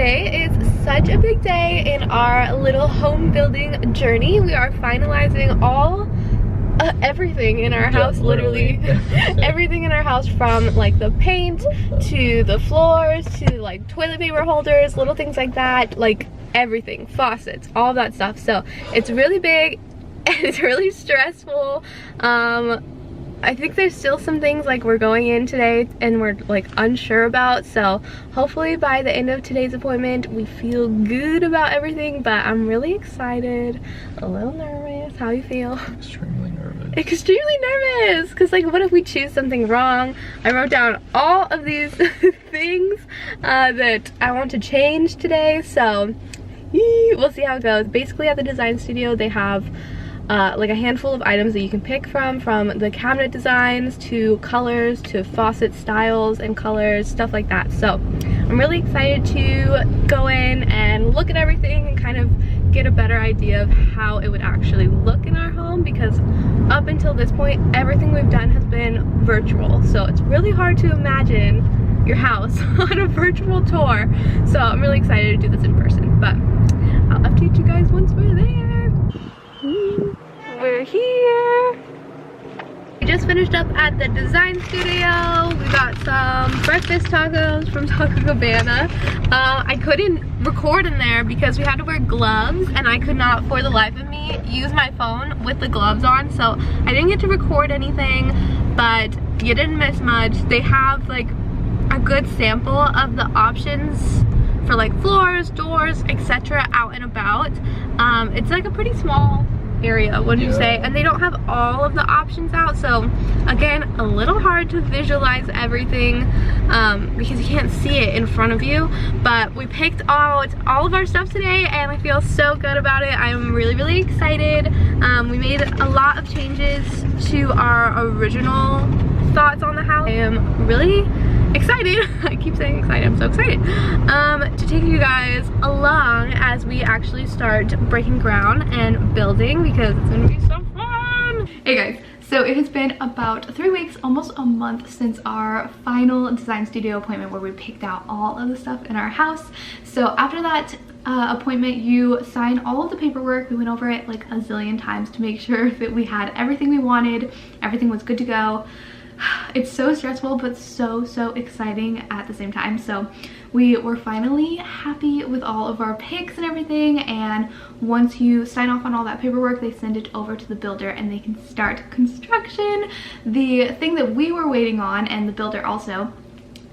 today is such a big day in our little home building journey. We are finalizing all everything in our house, literally everything in our house, from like the paint to the floors to like toilet paper holders, little things like that, like everything, faucets, all that stuff. So it's really big and it's really stressful. I think there's still some things like we're going in today and we're like unsure about, so hopefully by the end of today's appointment we feel good about everything. But I'm really excited, a little nervous. How you feel? Extremely nervous. Extremely nervous, because like what if we choose something wrong? I wrote down all of these things that I want to change today, so we'll see how it goes. Basically at the design studio they have like a handful of items that you can pick from the cabinet designs to colors to faucet styles and colors, stuff like that. So I'm really excited to go in and look at everything and kind of get a better idea of how it would actually look in our home, because up until this point everything we've done has been virtual, so it's really hard to imagine your house on a virtual tour. So I'm really excited to do this in person, but I'll update you guys once we're there. We're here. We just finished up at the design studio. We got some breakfast tacos from Taco Cabana. I couldn't record in there because we had to wear gloves, and I could not for the life of me use my phone with the gloves on, so I didn't get to record anything, but you didn't miss much. They have like a good sample of the options for like floors, doors, etc. out and about. It's like a pretty small area, wouldn't you say? And they don't have all of the options out, so again, a little hard to visualize everything because you can't see it in front of you. But we picked out all of our stuff today and I feel so good about it. I'm really excited. We made a lot of changes to our original thoughts on the house. I am really excited. I keep saying excited, I'm so excited to take you guys along as we actually start breaking ground and building, because it's gonna be so fun. Hey guys, so it has been about 3 weeks, almost a month, since our final design studio appointment where we picked out all of the stuff in our house. So after that appointment, you sign all of the paperwork. We went over it like a zillion times to make sure that we had everything we wanted, everything was good to go. It's so stressful but so exciting at the same time. So we were finally happy with all of our picks and everything, and once you sign off on all that paperwork they send it over to the builder and they can start construction. The thing that we were waiting on, and the builder also,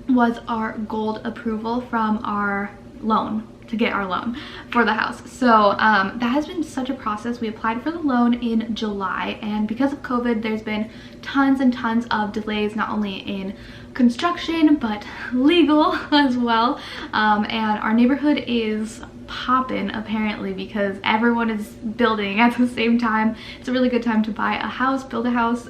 was our gold approval from our loan, to get our loan for the house. So that has been such a process. We applied for the loan in July, and because of COVID there's been tons and tons of delays, not only in construction but legal as well. And our neighborhood is popping apparently because everyone is building at the same time. It's a really good time to buy a house, build a house,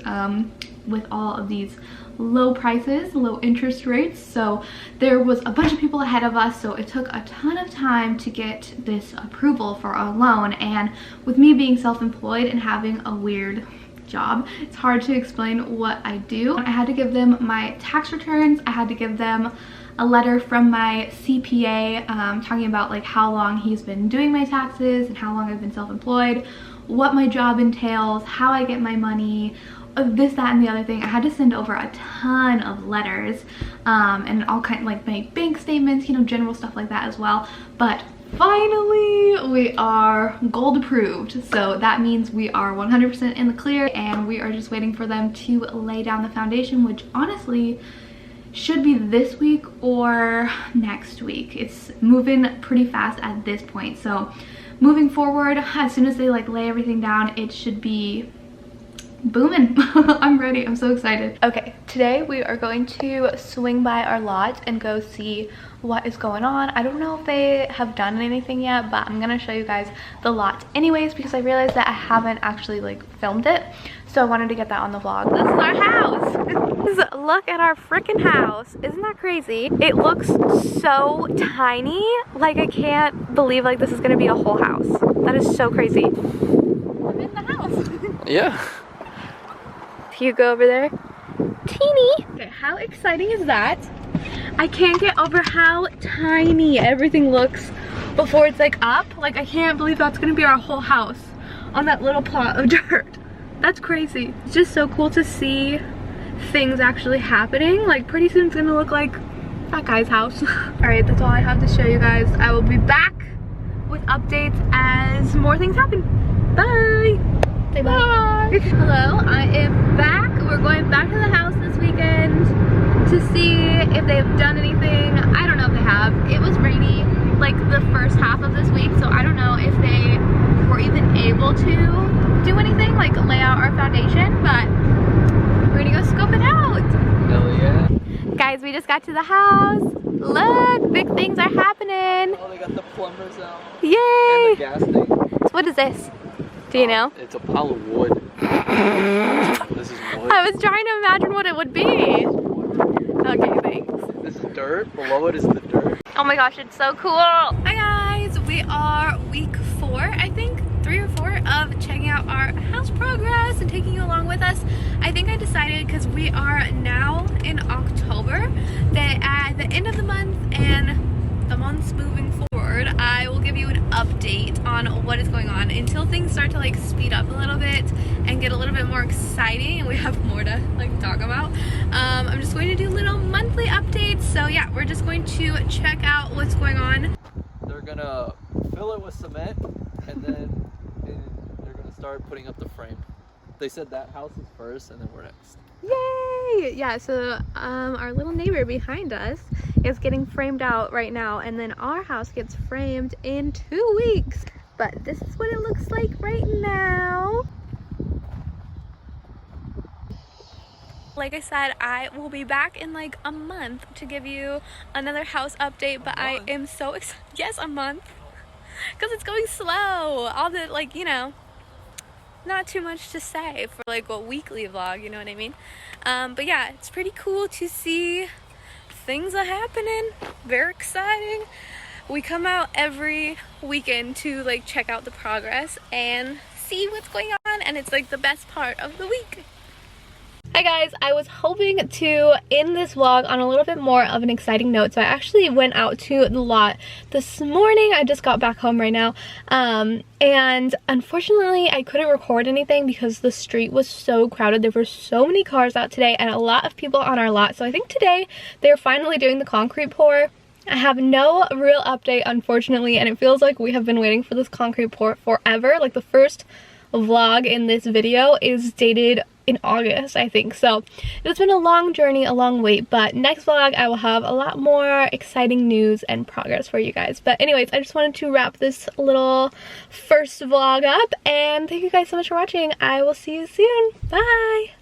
with all of these low prices, low interest rates. So there was a bunch of people ahead of us, so it took a ton of time to get this approval for our loan. And with me being self-employed and having a weird job, it's hard to explain what I do. I had to give them my tax returns, I had to give them a letter from my CPA talking about like how long he's been doing my taxes and how long I've been self-employed, what my job entails, how I get my money, this, that, and the other thing. I had to send over a ton of letters and all kind of like my bank statements, you know, general stuff like that as well. But finally we are gold approved, so that means we are 100% in the clear, and we are just waiting for them to lay down the foundation, which honestly should be this week or next week. It's moving pretty fast at this point, so moving forward, as soon as they like lay everything down, it should be booming. I'm ready. I'm so excited. Okay, today we are going to swing by our lot and go see what is going on. I don't know if they have done anything yet, but I'm gonna show you guys the lot anyways, because I realized that I haven't actually like filmed it, so I wanted to get that on the vlog. This is our house. Look at our freaking house. Isn't that crazy? It looks so tiny. Like I can't believe like this is gonna be a whole house. That is so crazy. I'm in the house. Yeah. You go over there. Teeny. Okay, how exciting is that? I can't get over how tiny everything looks before it's like up. Like, I can't believe that's gonna be our whole house on that little plot of dirt. That's crazy. It's just so cool to see things actually happening. Like, pretty soon it's gonna look like that guy's house. All right, that's all I have to show you guys. I will be back with updates as more things happen. Bye. Say bye. Hello, I am back. We're going back to the house this weekend to see if they've done anything. I don't know if they have. It was rainy like the first half of this week, so I don't know if they were even able to do anything, like lay out our foundation, but we're gonna go scope it out. Hell yeah. Guys, we just got to the house. Look, big things are happening. Oh, they got the plumbers out. Yay! And the gas thing. What is this? Do you know? It's a pile of wood. This is wood. I was trying to imagine what it would be. Okay, thanks. This is dirt. Below it is the dirt. Oh my gosh, it's so cool. Hi guys, we are week 4, I think, 3 or 4 of checking out our house progress and taking you along with us. I think I decided, because we are now in October, that at the end of the month and the months moving forward, I will give you an update on what is going on until things start to like speed up a little bit and get a little bit more exciting and we have more to like talk about. I'm just going to do little monthly updates. So yeah, we're just going to check out what's going on. They're gonna fill it with cement and then they're gonna start putting up the frame. They said that house is first and then we're next. Yay! Yeah, so our little neighbor behind us is getting framed out right now, and then our house gets framed in 2 weeks. But this is what it looks like right now. Like I said, I will be back in like a month to give you another house update, but I am so excited. Yes, a month. Because it's going slow. All the, like, you know, not too much to say for like a weekly vlog, you know what I mean? But yeah, it's pretty cool to see things are happening. Very exciting. We come out every weekend to like check out the progress and see what's going on, and it's like the best part of the week. Hi guys, I was hoping to end this vlog on a little bit more of an exciting note, so I actually went out to the lot this morning. I just got back home right now, and unfortunately I couldn't record anything because the street was so crowded. There were so many cars out today and a lot of people on our lot, so I think today they're finally doing the concrete pour. I have no real update, unfortunately, and it feels like we have been waiting for this concrete pour forever. Like, the first vlog in this video is dated in August, I think. So it's been a long journey, a long wait, but next vlog I will have a lot more exciting news and progress for you guys. But anyways, I just wanted to wrap this little first vlog up, and thank you guys so much for watching. I will see you soon. Bye.